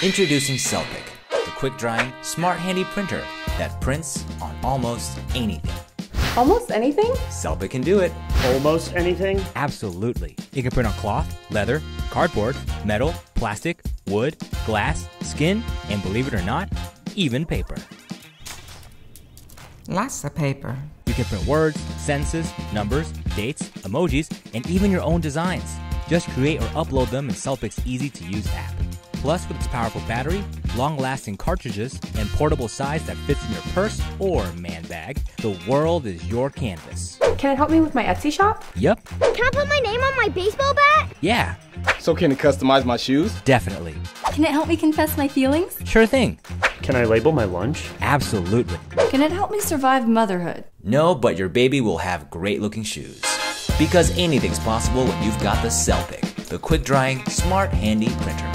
Introducing Selpic, the quick-drying, smart handy printer that prints on almost anything. Almost anything? Selpic can do it. Almost anything? Absolutely. It can print on cloth, leather, cardboard, metal, plastic, wood, glass, skin, and believe it or not, even paper. Lots of paper. You can print words, sentences, numbers, dates, emojis, and even your own designs. Just create or upload them in Selpic's easy-to-use app. Plus, with its powerful battery, long-lasting cartridges, and portable size that fits in your purse or man bag, the world is your canvas. Can it help me with my Etsy shop? Yep. Can I put my name on my baseball bat? Yeah. So can it customize my shoes? Definitely. Can it help me confess my feelings? Sure thing. Can I label my lunch? Absolutely. Can it help me survive motherhood? No, but your baby will have great-looking shoes. Because anything's possible when you've got the Selpic, the quick-drying, smart handy printer.